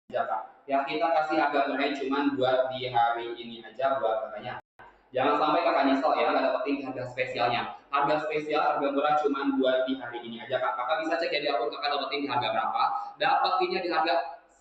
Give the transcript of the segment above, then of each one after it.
aja kak. Ya kita kasih harga murahnya cuman buat di hari ini aja buat kakaknya. Jangan sampai kakak nyesel ya nggak dapetin harga spesialnya. Harga spesial, harga murah cuman buat di hari ini aja kak. Kakak bisa cek ya di akun kakak dapetin di harga berapa. Dapetinnya di harga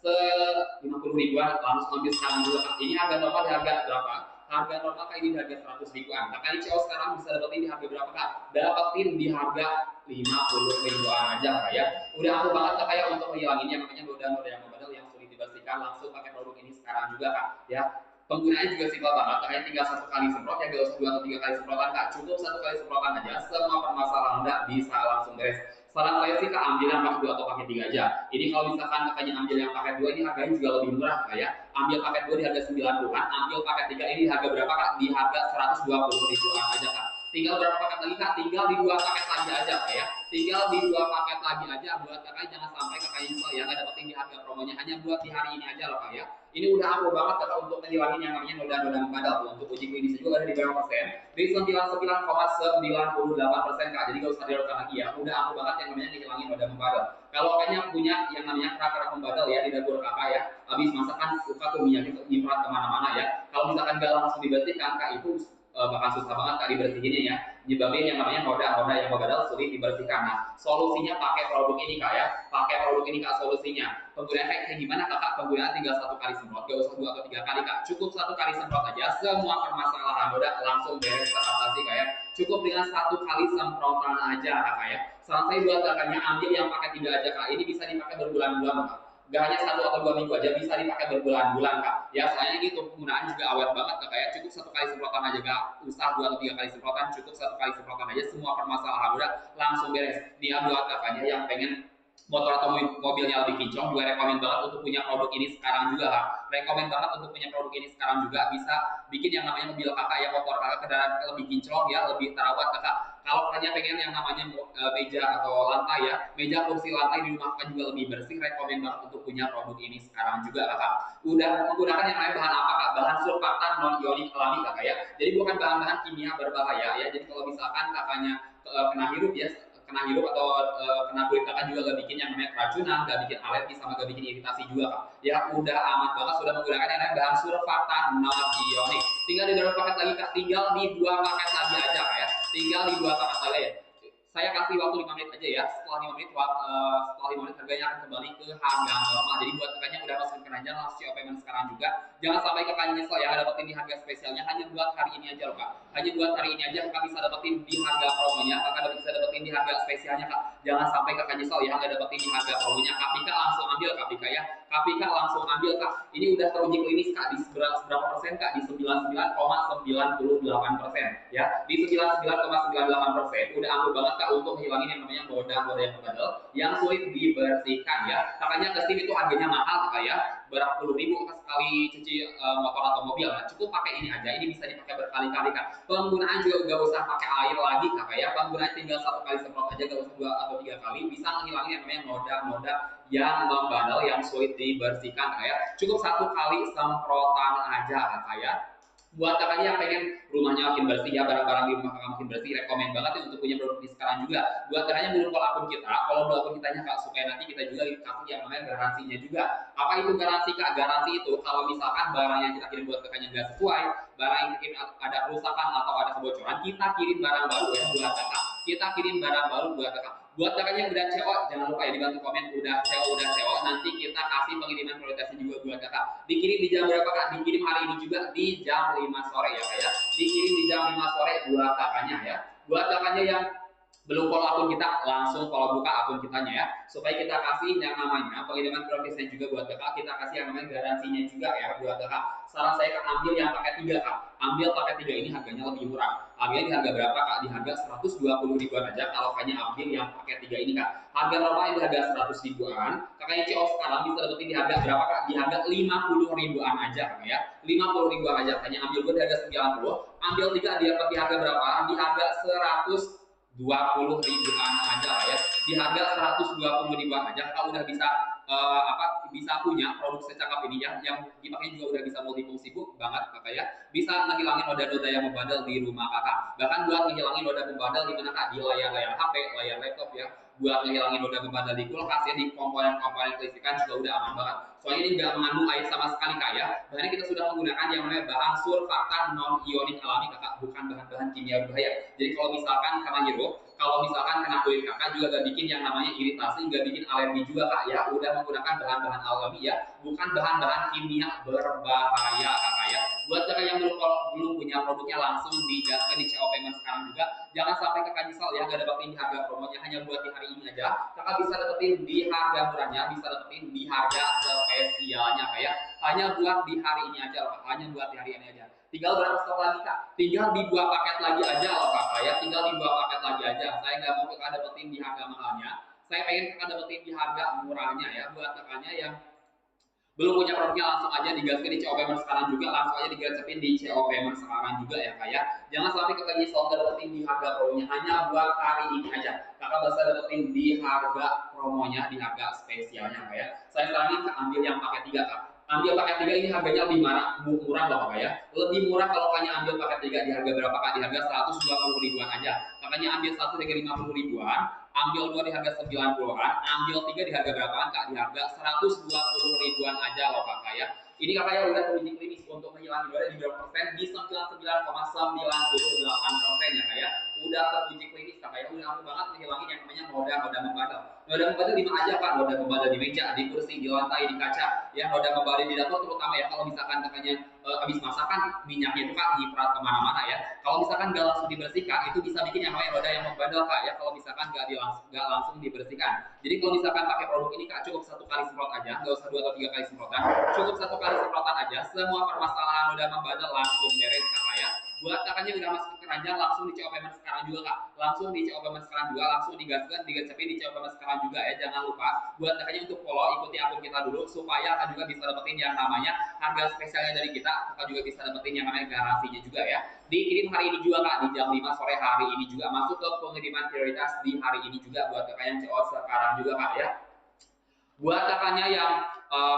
50 ribuan langsung ambil sekarang juga kak. Ini harga normal di harga berapa? Harga normal kak ini di harga 100 ribuan. Kakak di CO sekarang bisa dapetin di harga berapa kak? Dapetin di harga 50 ribuan aja kak ya. Udah aku banget kak ya untuk menghilanginnya, makanya noda-noda yang membandel yang sulit dibersihkan langsung pakai produk ini sekarang juga kak ya. Penggunaannya juga simpel banget, kakaknya tinggal satu kali semprot ya, gak usah 2 atau 3 kali semprotan kak, cukup satu kali semprotan aja, semua permasalahan anda bisa langsung beres. Saran saya sih kak, ambil yang pakai 2 atau pakai 3 aja. Ini kalau misalkan kakaknya ambil yang pakai 2 ini harganya juga lebih murah kak ya. Ambil paket 2 di harga 90-an, ambil paket 3 ini di harga berapa kak? Di harga 120 ribuan aja kak. Tinggal berapa paket lagi kak? Tinggal di 2 paket lagi aja kak ya. Tinggal di 2 paket lagi aja buat kakak, jangan sampai kakak nyesel ya nggak dapetin di harga promonya, hanya buat di hari ini aja loh kak ya. Ini udah ampuh banget kakak untuk menghilangin yang namanya noda-noda membadal. Untuk uji klinis juga ada di berapa persen? Di 99,98% kak. Jadi gak usah diragukan lagi ya. Udah ampuh banget yang namanya menghilangin noda membadal. Kalau kakaknya punya yang namanya kerak-kerak membadal ya di dapur kakak ya, habis masakan suka tuh minyak itu nyimpan kemana-mana ya. Kalau misalkan gak langsung dibersihkan kak, itu bakal susah banget kak dibersihinnya ya, nyebabin yang namanya noda-noda yang membadal sulit dibersihkan. Nah solusinya pakai produk ini kak ya, pakai produk ini kak solusinya. Penggunaan kayak gimana kakak? Penggunaan tinggal satu kali semprot, gak usah 2 atau 3 kali kak, cukup satu kali semprot aja, semua permasalahan noda langsung beres teratasi kak ya. Cukup dengan satu kali semprotan aja kak ya. Saran saya buat kakaknya ambil yang pakai 3 aja kak, ini bisa dipakai berbulan-bulan kak, gak hanya 1 atau 2 minggu aja, bisa dipakai berbulan-bulan kak ya. Soalnya gitu penggunaan juga awet banget kak ya, cukup satu kali semprotan aja, gak usah 2 atau 3 kali semprotan, cukup satu kali semprotan aja, semua permasalahan udah langsung beres. Nih buat kakaknya yang pengen motor atau mobilnya lebih kinclong, juga rekomend banget untuk punya produk ini sekarang juga kak. Rekomend banget untuk punya produk ini sekarang juga, bisa bikin yang namanya mobil kakak ya, motor kakak kendaraan kakak lebih kinclong ya, lebih terawat kakak. Kalau kakaknya pengen yang namanya meja atau lantai ya, meja kursi lantai di rumah kakak juga lebih bersih, rekomend banget untuk punya produk ini sekarang juga kakak. Udah menggunakan yang namanya bahan apa kak? Bahan surfaktan non ionik alami kakak ya. Jadi bukan bahan-bahan kimia berbahaya ya. Jadi kalau misalkan kakaknya kena hirup ya, kena hirup atau kena kulit kakak juga gak bikin yang namanya keracunan, gak bikin alergi, sama gak bikin iritasi juga kak ya. Udah aman banget, sudah menggunakan yang namanya bahan surfaktan non ionik. Tinggal di berapa paket lagi kak? Tinggal di 2 paket lagi aja kak ya, tinggal di 2 paket lagi ya. Saya kasih waktu 5 menit aja ya, setelah 5 menit setelah 5 menit harganya akan kembali ke harga normal. Jadi buat kakaknya udah masukin aja langsung payment sekarang juga, jangan sampai kakaknya nyesel ya dapetin di harga spesialnya, hanya buat hari ini aja loh kak, hanya buat hari ini aja kakak bisa dapetin di harga promonya, kakak bisa dapetin di harga spesialnya kak. Jangan sampai kakak nyesel ya nggak dapetin di harga promonya. Kapika langsung ambil Kapika ya, Kapika langsung ambil kak. Ini udah teruji klinis kak, di berapa persen kak? Di 99,98% ya, di 99,98%. Udah ampuh banget kak untuk menghilangin yang namanya noda-noda yang membandel yang sulit dibersihkan ya. Makanya ke steam itu harganya mahal kak ya, berapa puluh ribu kak sekali cuci motor atau mobil. Nah cukup pakai ini aja, ini bisa dipakai berkali-kali kak. Penggunaan juga gak usah pakai air lagi kak ya, penggunaan tinggal satu kali semprot aja, gak usah 2 atau 3 kali, bisa menghilangin yang namanya noda-noda yang membandel yang sulit dibersihkan kak ya. Cukup satu kali semprotan aja kak ya. Buat kakaknya yang pengen rumahnya makin bersih ya, barang-barang di rumah kakak makin bersih, rekomend banget ya untuk punya produk ini sekarang juga. Buat kakaknya belum follow akun kita, kalau belum akun kitanya kak, supaya nanti kita juga kasih yang namanya garansinya juga. Apa itu garansi kak? Garansi itu kalau misalkan barang yang kita kirim buat kakaknya nggak sesuai, barang yang kirim ada kerusakan atau ada kebocoran, kita kirim barang baru ya buat kakak. Kita kirim barang baru buat kakak. Buat kakaknya yang udah CO, jangan lupa ya dibantu komen udah CO, nanti kita kasih pengiriman prioritasnya juga buat kakak. Dikirim di jam berapa kak? Dikirim hari ini juga di jam 5 sore ya kak ya. Dikirim di jam 5 sore buat kakaknya ya. Buat kakaknya yang belum follow akun kita, langsung follow buka akun kitanya ya, supaya kita kasih yang namanya pengiriman gratisnya juga buat kakak, kita kasih yang namanya garansinya juga ya buat kakak. Saran saya kak, ambil yang paket 3 kak, ambil paket 3 ini harganya lebih murah. Harganya di harga berapa kak? Di harga 120 ribuan aja kalau kakaknya ambil yang paket 3 ini kak. Harga normal di harga 100 ribuan, kakaknya CO sekarang bisa dapetin di harga berapa kak? Di harga 50 ribuan aja kak ya, 50 ribuan aja. Kakaknya ambil gue di harga 90, ambil 3 dia dapat di harga berapa? Di harga 120 ribuan aja ya, di harga 120 ribuan aja kakak udah bisa bisa punya produk secakap ini ya, yang dipakai juga udah bisa multifungsi banget kakak ya, bisa menghilangin noda-noda yang membandel di rumah kakak, bahkan buat menghilangin noda membandel di mana kak? Di layar-layar HP, layar laptop ya, buat ngehilangin noda membandel di kulkas ya, di komponen-komponen kelistrikan juga udah aman banget. Soalnya ini nggak mengandung air sama sekali kak ya. Dan ini kita sudah menggunakan yang namanya bahan surfaktan non ionik alami kakak, bukan bahan-bahan kimia berbahaya. Jadi kalau misalkan kena hirup, kalau misalkan kena kulit kakak juga gak bikin yang namanya iritasi, gak bikin alergi juga kak ya. Udah menggunakan bahan-bahan alami ya, bukan bahan-bahan kimia berbahaya kakak ya. Buat kakak yang belum punya produknya, langsung digaskan di COP sekarang juga. Jangan sampai kakak nyesal ya gak dapetin di harga promonya hanya buat di hari ini aja. Kakak bisa dapetin di harga murahnya, bisa dapetin di harga spesialnya kayak hanya buat di hari ini aja loh, hanya buat di hari ini aja. Tinggal berapa stok lagi kak? Tinggal di 2 paket lagi aja loh kakak ya, tinggal di 2 paket lagi aja. Saya nggak mau kakak dapetin di harga mahalnya, saya pengen kakak dapetin di harga murahnya ya. Buat kakaknya yang belum punya produknya, langsung aja digaskan di CO Payment sekarang juga, langsung aja digacepin di CO Payment sekarang juga ya kak ya. Jangan sampai kakak nyesel nggak dapetin di harga promonya, hanya buat hari ini aja. Kakak bisa dapetin di harga promonya, di harga spesialnya kak ya. Saya saranin kak ambil yang paket 3 kak. Ambil paket 3 ini harganya lebih murah loh kak ya. Lebih murah kalau kakaknya ambil paket 3 di harga berapa kak? Di harga 120 ribuan aja. Kakaknya ambil 1 di harga 50 ribuan, ambil 2 di harga 90-an, ambil 3 di harga berapaan kak? Di harga 120 ribuan aja loh kakak ya. Ini kakak ya udah teruji klinis untuk menghilangkan noda di berapa persen? Di 99,98% ya kak ya. Udah teruji klinis kakak ya, udah aman banget menghilangin yang namanya noda membandel. Noda membandel di mana aja kak? Noda membandel di meja, di kursi, di lantai, di kaca ya. Noda membandel di dapur terutama ya, kalau misalkan kakaknya habis masakan minyaknya itu kak nyiprat kemana-mana ya. Kalau misalkan gak langsung dibersihkan, itu bisa bikin yang namanya noda yang membandel kak ya, kalau misalkan gak langsung dibersihkan. Jadi kalau misalkan pakai produk ini kak, cukup 1 kali semprot aja, gak usah 2 atau 3 kali semprotan, cukup 1 kali semprotan aja, semua permasalahan noda membandel langsung beres kakak ya. Buat kakaknya udah masuk ke keranjang, langsung di CO Payment sekarang juga kak, langsung di CO Payment sekarang juga, langsung digaskan, digacepin di CO Payment sekarang juga ya. Jangan lupa buat kakaknya untuk follow, ikuti akun kita dulu supaya kakak juga bisa dapetin yang namanya harga spesialnya dari kita. Kakak juga bisa dapetin yang namanya garansinya juga ya. Dikirim hari ini juga kak, di jam 5 sore hari ini juga, masuk ke pengiriman prioritas di hari ini juga buat kakak yang CO sekarang juga kak ya. Buat kakaknya yang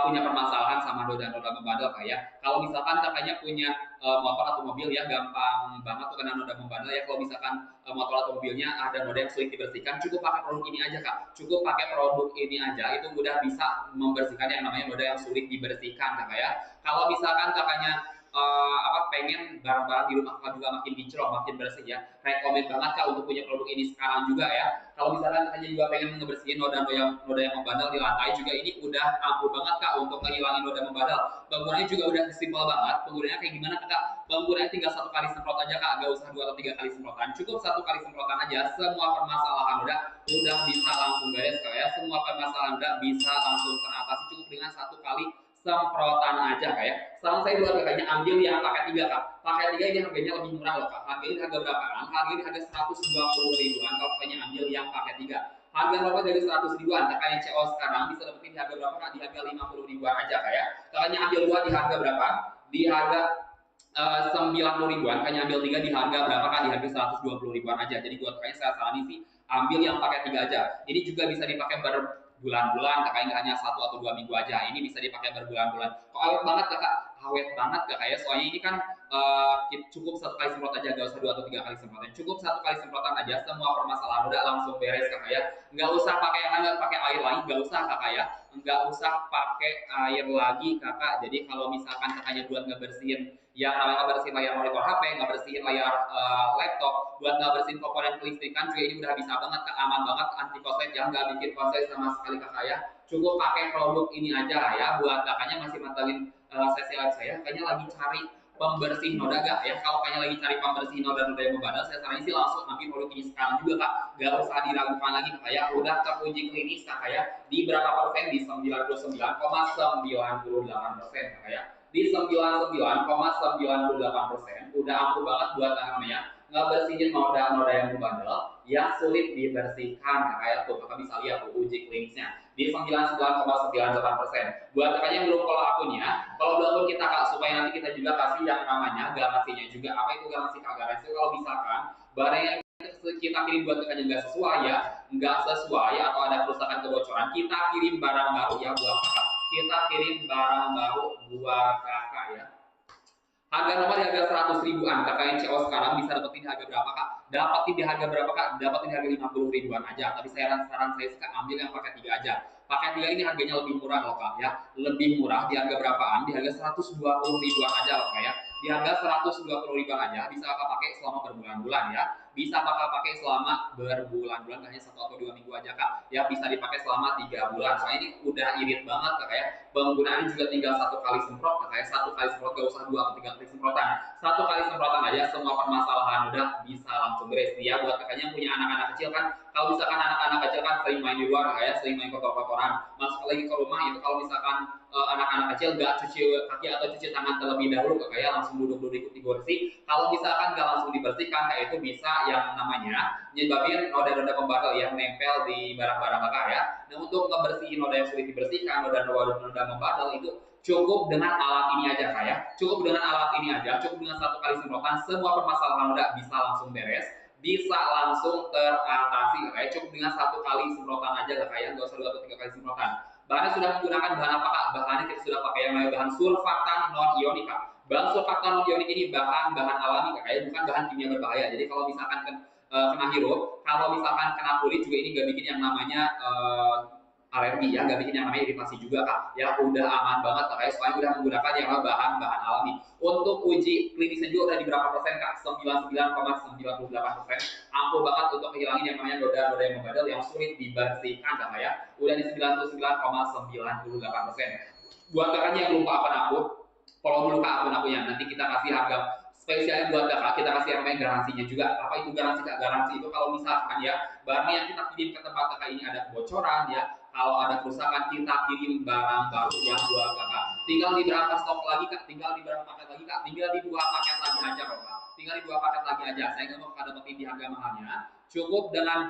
punya permasalahan sama noda-noda membandel kak ya, kalau misalkan kakaknya punya motor atau mobil ya, gampang banget tuh kena noda membandel ya. Kalau misalkan motor atau mobilnya ada noda yang sulit dibersihkan, cukup pakai produk ini aja kak, cukup pakai produk ini aja, itu udah bisa membersihkan yang namanya noda yang sulit dibersihkan kakak ya. Kalau misalkan kakaknya pengen barang-barang di rumah kakak juga makin kinclong, makin bersih ya, rekomend banget kak untuk punya produk ini sekarang juga ya. Kalau misalkan kakaknya juga pengen ngebersihin noda yang membandel di lantai juga, ini udah ampuh banget kak untuk ngilangin noda membandel. Penggunaannya juga udah simpel banget. Penggunaannya kayak gimana kak? Penggunaannya tinggal 1 kali semprot aja kak, gak usah 2 atau 3 kali semprotan, cukup 1 kali semprotan aja, semua permasalahan noda udah bisa langsung beres kak ya. Semua permasalahan noda bisa langsung teratasi cukup dengan 1 kali semprotan aja kak ya. Saran saya buat kakaknya ambil yang paket 3 kak. Paket 3 ini harganya lebih murah loh kak. Harganya harga berapaan? Harganya harga 120 ribuan kalau kakaknya ambil yang paket 3. Harga normal dari 100 ribuan, kakaknya CO sekarang bisa dapetin di harga berapa kak? Di harga 50 ribuan aja kak ya. Kakaknya ambil 2 di harga berapa? Di harga 90 ribuan, kakaknya ambil 3 di harga berapa kak? Di harga 120 ribuan aja. Jadi buat kakaknya saya saranin sih ambil yang paket 3 aja. Ini juga bisa dipakai berbulan-bulan, kakaknya hanya 1 atau 2 minggu aja. Ini bisa dipakai berbulan-bulan. Kok awet banget kakak? Awet banget kakak ya. Soalnya ini kan cukup 1 kali semprot aja, gak usah 2 atau 3 kali semprotan. Cukup 1 kali semprotan aja, semua permasalahan udah langsung beres kakak ya. Nggak usah pakai pakai air lagi, nggak usah kakak ya. Nggak usah pakai air lagi kakak. Jadi kalau misalkan kakaknya buat ngebersihin yang namanya ngebersihin layar monitor HP, ngebersihin layar laptop, buat ngebersihin komponen kelistrikan juga, ini udah bisa banget kak, aman banget, anti korslet ya, nggak bikin korslet sama sekali kakak ya. Cukup pakai produk ini aja ya. Buat kakaknya masih mantengin sesi live saya, kakaknya lagi cari pembersih noda gak ya? Kalau kalian lagi cari pembersih noda-noda yang membandel, saya saranin sih langsung ambil produk ini sekarang juga kak. Gak usah diragukan lagi kakak ya. Udah teruji klinis kakak ya. Di berapa persen? Di 99,98% kakak ya. Di 99,98%. Udah ampuh banget buat namanya ngebersihin noda-noda yang membandel yang sulit dibersihkan kakak ya. Tuh kakak bisa lihat tuh uji klinisnya di 99,98%. Buat kakaknya yang belum follow akunnya, kalau belum akun kita kak, supaya nanti kita juga kasih yang namanya garansinya juga. Apa itu garansi kak? Garansi kalau misalkan barang yang kita kirim buat kakaknya nggak sesuai ya, nggak sesuai atau ada kerusakan kebocoran, kita kirim barang baru ya buat kakak. Kita kirim barang baru buat kakak ya. Harga normal di harga 100 ribuan. Kakak yang CO sekarang bisa dapetin di harga berapa kak? Dapetin di harga berapa kak? Dapetin di harga 50 ribuan aja. Tapi saran saya sih kak, ambil yang paket 3 aja. Paket 3 ini harganya lebih murah loh kak ya. Lebih murah di harga berapaan? Di harga 120 ribuan aja loh kak ya. Di harga 120 ribuan aja bisa kakak pakai selama berbulan-bulan ya. Bisa kakak pakai selama berbulan-bulan, hanya 1 atau 2 minggu aja kak. Ya bisa dipakai selama 3 bulan. Soalnya ini udah irit banget kak ya. Penggunaannya juga tinggal 1 kali semprot kak ya. 1 kali semprot, gak usah 2 atau 3 kali semprotan. 1 kali semprotan aja semua permasalahan udah bisa langsung beres. Dia buat kakaknya yang punya anak-anak kecil kan, kalau misalkan anak-anak kecil kan sering main di luar kayak sering main kotor-kotoran, masuk lagi ke rumah itu kalau misalkan anak-anak kecil gak cuci kaki atau cuci tangan terlebih dahulu kayak langsung duduk-duduk ikut dibersih. Kalau misalkan gak langsung dibersihkan kayak itu bisa yang namanya nyebabin noda-noda pembakar yang nempel di barang-barang kakak ya. Nah untuk ngebersihin noda yang sulit dibersihkan, noda-noda membadal itu cukup dengan alat ini aja kak ya. Cukup dengan alat ini aja, cukup dengan 1 kali semprotan semua permasalahan noda bisa langsung beres, bisa langsung teratasi kayak cukup dengan 1 kali semprotan aja lah kayak nggak usah 2 atau 3 kali semprotan. Bahannya sudah menggunakan bahan apa kak? Bahannya kita sudah pakai yang namanya bahan surfaktan non ionik kak. Bahan surfaktan non ionik ini bahan alami kak, kayak bukan bahan kimia berbahaya. Jadi kalau misalkan kena hirup, kalau misalkan kena kulit juga ini gak bikin yang namanya alergi ya, nggak bikin yang namanya iritasi juga kak ya, udah aman banget kak, soalnya udah menggunakan yang bahan-bahan alami. Untuk uji klinisnya juga udah di berapa persen kak? 99,98%, ampuh banget untuk menghilangin yang namanya noda-noda yang membadal yang sulit dibersihkan kak ya, udah di 99,98%. Buat kakaknya yang lupa akun aku, follow dulu kak akun akunya, nanti kita kasih harga spesialnya buat kakak, kita kasih yang namanya garansinya juga. Apa itu garansi kak? Garansi itu kalau misalkan ya barang yang kita kirim ke tempat kakak ini ada kebocoran ya, kalau ada kerusakan kita kirim barang baru yang buat kakak. Tinggal di berapa stok lagi kak? Tinggal di berapa paket lagi kak? Tinggal di 2 paket lagi aja kak. Tinggal di 2 paket lagi aja. Saya nggak mau kakak dapetin di harga mahalnya. Cukup dengan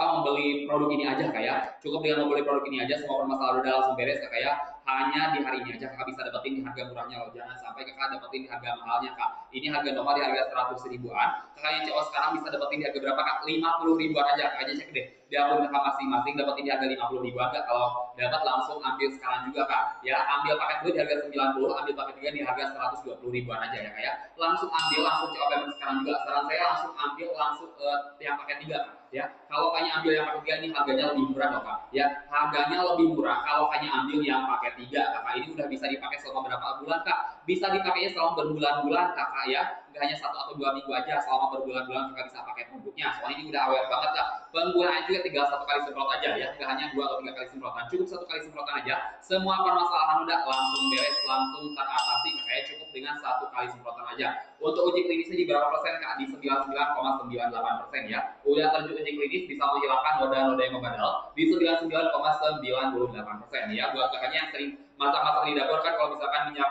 membeli produk ini aja kayak, cukup dengan membeli produk ini aja semua permasalahan udah langsung beres kak ya. Hanya di hari ini aja kakak bisa dapetin di harga murahnya loh, jangan sampai kakak dapetin di harga mahalnya kak. Ini harga normal di harga 100 ribuan, kakak yang CO sekarang bisa dapetin di harga berapa kak? 50 ribuan aja. Kak aja cek deh di akun kakak masing-masing dapetin di harga 50 ribuan kak. Kalau dapat langsung ambil sekarang juga kak ya, ambil paket dulu di harga 90, ambil paket 3 di harga 120 ribuan aja ya kak ya. Langsung ambil, langsung CO payment sekarang juga. Saran saya langsung ambil langsung yang paket 3 kak ya. Kalau kayaknya ambil yang paket 3 ini harganya lebih murah loh kak ya, harganya lebih murah kalau kayaknya ambil yang paket 3 kakak. Ini udah bisa dipakai selama berapa bulan kak? Bisa dipakainya selama berbulan-bulan kakak ya, nggak hanya 1 atau 2 minggu aja, selama berbulan-bulan kakak bisa pakai produknya. Soalnya ini udah awet banget kak, penggunaan juga tinggal 1 kali semprot aja ya, nggak hanya 2 atau 3 kali semprotan, cukup 1 kali semprotan aja semua permasalahan udah langsung beres, langsung teratasi kakak ya, cukup dengan 1 kali semprotan aja. Untuk uji klinisnya di berapa persen kak? Di 99,98% ya, udah terjun uji klinis bisa menghilangkan noda-noda yang membadal di 99,98% ya. Buat kakaknya yang sering masak-masak di dapur kan, kalau misalkan minyak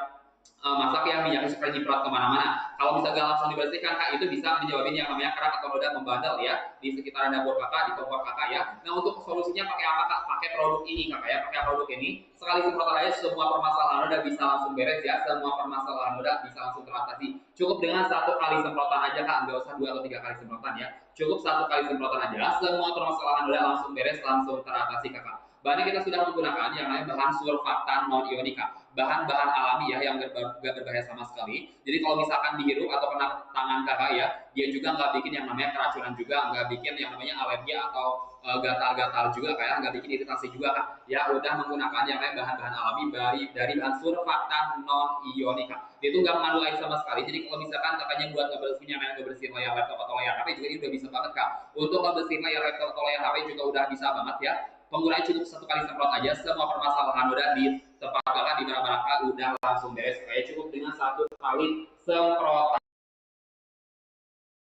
masak yang minyaknya suka nyiprat kemana-mana, kalau misalnya langsung dibersihkan kak, itu bisa menyebabkan yang namanya kerak atau noda membandel ya di sekitaran dapur kakak, di kompor kakak ya. Nah untuk solusinya pakai apa kak? Pakai produk ini kakak ya, pakai produk ini sekali semprotan aja semua permasalahan noda bisa langsung beres ya, semua permasalahan noda bisa langsung teratasi. Cukup dengan 1 kali semprotan aja kak, nggak usah 2 atau 3 kali semprotan ya, cukup 1 kali semprotan aja semua permasalahan noda langsung beres, langsung teratasi kakak. Bahannya kita sudah menggunakan yang namanya bahan surfaktan non ionik kak, bahan-bahan alami ya yang gak berbahaya sama sekali. Jadi kalau misalkan dihirup atau kena tangan kakak ya, dia juga nggak bikin yang namanya keracunan juga, nggak bikin yang namanya alergi atau gatal-gatal juga kayak, nggak bikin iritasi juga kak ya. Udah menggunakan yang namanya bahan-bahan alami dari bahan surfaktan non ionik kak, itu nggak mengandung air sama sekali. Jadi kalau misalkan kakaknya buat ngebersihin yang ngebersihin layar laptop atau layar HP juga ini udah bisa banget kak. Untuk ngebersihin layar laptop atau layar HP juga udah bisa banget ya, penggunanya cukup 1 kali semprot aja semua permasalahan udah di tempat kakak, di barang-barang kakak udah langsung beres kayak, cukup dengan 1 kali semprot